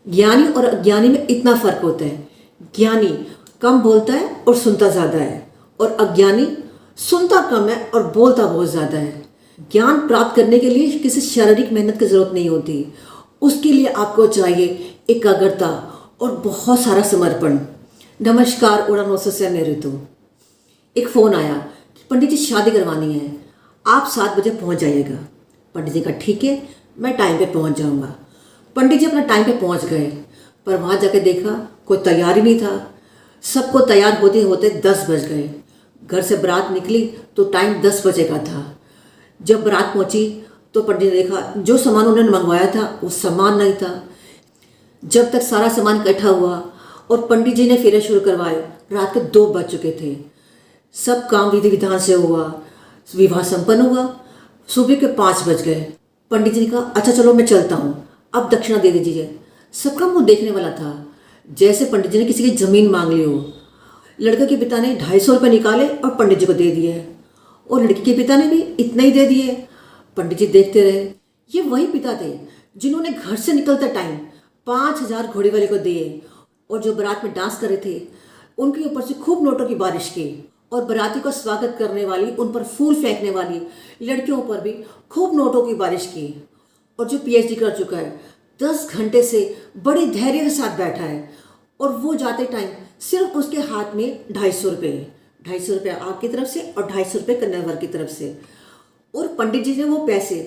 ज्ञानी और अज्ञानी में इतना फर्क होता है। ज्ञानी कम बोलता है और सुनता ज़्यादा है, और अज्ञानी सुनता कम है और बोलता बहुत ज़्यादा है। ज्ञान प्राप्त करने के लिए किसी शारीरिक मेहनत की ज़रूरत नहीं होती, उसके लिए आपको चाहिए एकाग्रता और बहुत सारा समर्पण। नमस्कार, उड़ान महोत्सव से मैं ऋतु। एक फ़ोन आया कि पंडित जी शादी करवानी है, आप 7 बजे पहुंच जाइएगा। पंडित जी का ठीक है, मैं टाइम पे पहुंच जाऊंगा। पंडित जी अपना टाइम पे पहुंच गए, पर वहां जाके देखा कोई तैयार ही नहीं था। सबको तैयार होते होते 10 बज गए। घर से बारात निकली तो टाइम 10 बजे का था। जब बारात पहुंची तो पंडित ने देखा जो सामान उन्होंने मंगवाया था वो सामान नहीं था। जब तक सारा सामान इकट्ठा हुआ और पंडित जी ने फेरे शुरू करवाए, रात के 2 बज चुके थे। सब काम विधि विधान से हुआ, विवाह संपन्न हुआ। सुबह के 5 बज गए। पंडित जी ने कहा अच्छा चलो मैं चलता हूँ, अब दक्षिणा दे दीजिए। सबका मुंह देखने वाला था, जैसे पंडित जी ने किसी की जमीन मांग ली हो। लड़के के पिता ने 250 रुपये निकाले और पंडित जी को दे दिए, और लड़की के पिता ने भी इतना ही दे दिए। पंडित जी देखते रहे। ये वही पिता थे जिन्होंने घर से निकलते टाइम 5000 घोड़े वाले को दिए, और जो बारात में डांस कर रहे थे उनके ऊपर से खूब नोटों की बारिश की, और बाराती का स्वागत करने वाली, उन पर फूल फेंकने वाली लड़कियों पर भी खूब नोटों की बारिश की। और जो पीएचडी कर चुका है 10 घंटे से बड़े धैर्य के साथ बैठा है, और वो जाते टाइम सिर्फ उसके हाथ में 250 रुपये, 250 रुपये आपकी तरफ से और 250 रुपये कन्या वर्ग की तरफ से। और पंडित जी ने वो पैसे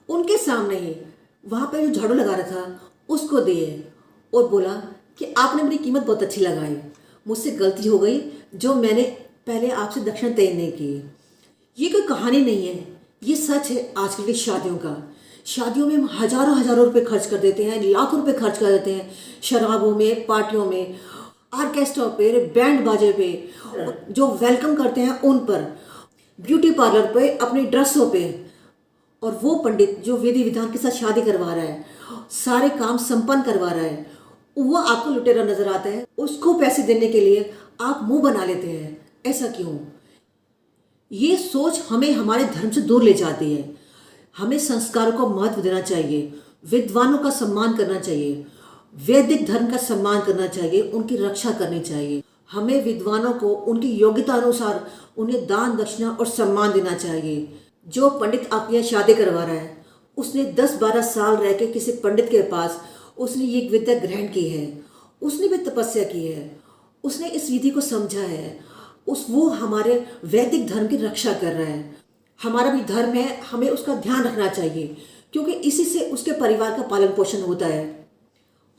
उनके सामने ही वहाँ पे जो झाड़ू लगा रहा था उसको दिए, और बोला कि आपने मेरी कीमत बहुत अच्छी लगाई, मुझसे गलती हो गई जो मैंने पहले आपसे दक्षिणा तय नहीं की। ये कोई कहानी नहीं है, ये सच है आजकल की शादियों का। शादियों में हम हजारों हजारों रुपए खर्च कर देते हैं, लाखों रुपए खर्च कर देते हैं, शराबों में, पार्टियों में, ऑर्केस्ट्रा पे, बैंड बाजे पे, जो वेलकम करते हैं उन पर, ब्यूटी पार्लर पे, अपनी ड्रेसों पे। और वो पंडित जो विधि विधान के साथ शादी करवा रहा है, सारे काम संपन्न करवा रहा है, वो आपको लुटेरा नजर आता है। उसको पैसे देने के लिए आप मुंह बना लेते हैं। ऐसा क्यों? ये सोच हमें हमारे धर्म से दूर ले जाती है। हमें संस्कारों को महत्व देना चाहिए, विद्वानों का सम्मान करना चाहिए, वैदिक धर्म का सम्मान करना चाहिए, उनकी रक्षा करनी चाहिए। हमें विद्वानों को उनकी योग्यता अनुसार उन्हें दान दक्षिणा और सम्मान देना चाहिए। जो पंडित आपकी यहाँ शादी करवा रहा है, उसने 10-12 साल रह के किसी पंडित के पास उसने ये विद्या ग्रहण की है, उसने भी तपस्या की है, उसने इस विधि को समझा है, वो हमारे वैदिक धर्म की रक्षा कर रहा है। हमारा भी धर्म है, हमें उसका ध्यान रखना चाहिए, क्योंकि इसी से उसके परिवार का पालन पोषण होता है।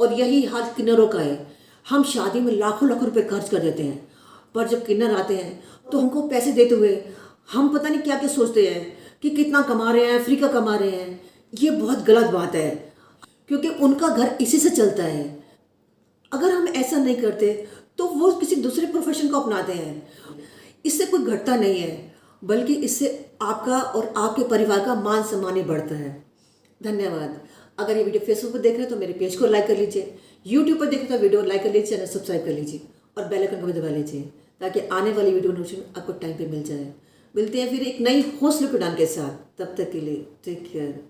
और यही हाल किन्नरों का है। हम शादी में लाखों लाखों रुपए खर्च कर देते हैं, पर जब किन्नर आते हैं तो हमको पैसे देते हुए हम पता नहीं क्या क्या सोचते हैं कि कितना कमा रहे हैं, फ्री का कमा रहे हैं। ये बहुत गलत बात है, क्योंकि उनका घर इसी से चलता है। अगर हम ऐसा नहीं करते तो वो किसी दूसरे प्रोफेशन को अपनाते हैं। इससे कोई घटता नहीं है, बल्कि इससे आपका और आपके परिवार का मान सम्मान ही बढ़ता है। धन्यवाद। अगर ये वीडियो फेसबुक पर देख रहे हैं तो मेरे पेज को लाइक कर लीजिए, यूट्यूब पर देख रहे हैं तो वीडियो लाइक कर लीजिए, चैनल सब्सक्राइब कर लीजिए, और बेल आइकन को भी दबा लीजिए, ताकि आने वाली वीडियो नोटिफिकेशन आपको टाइम पे मिल जाए। मिलते हैं फिर एक नई हौसले प्रदान के साथ। तब तक के लिए टेक केयर।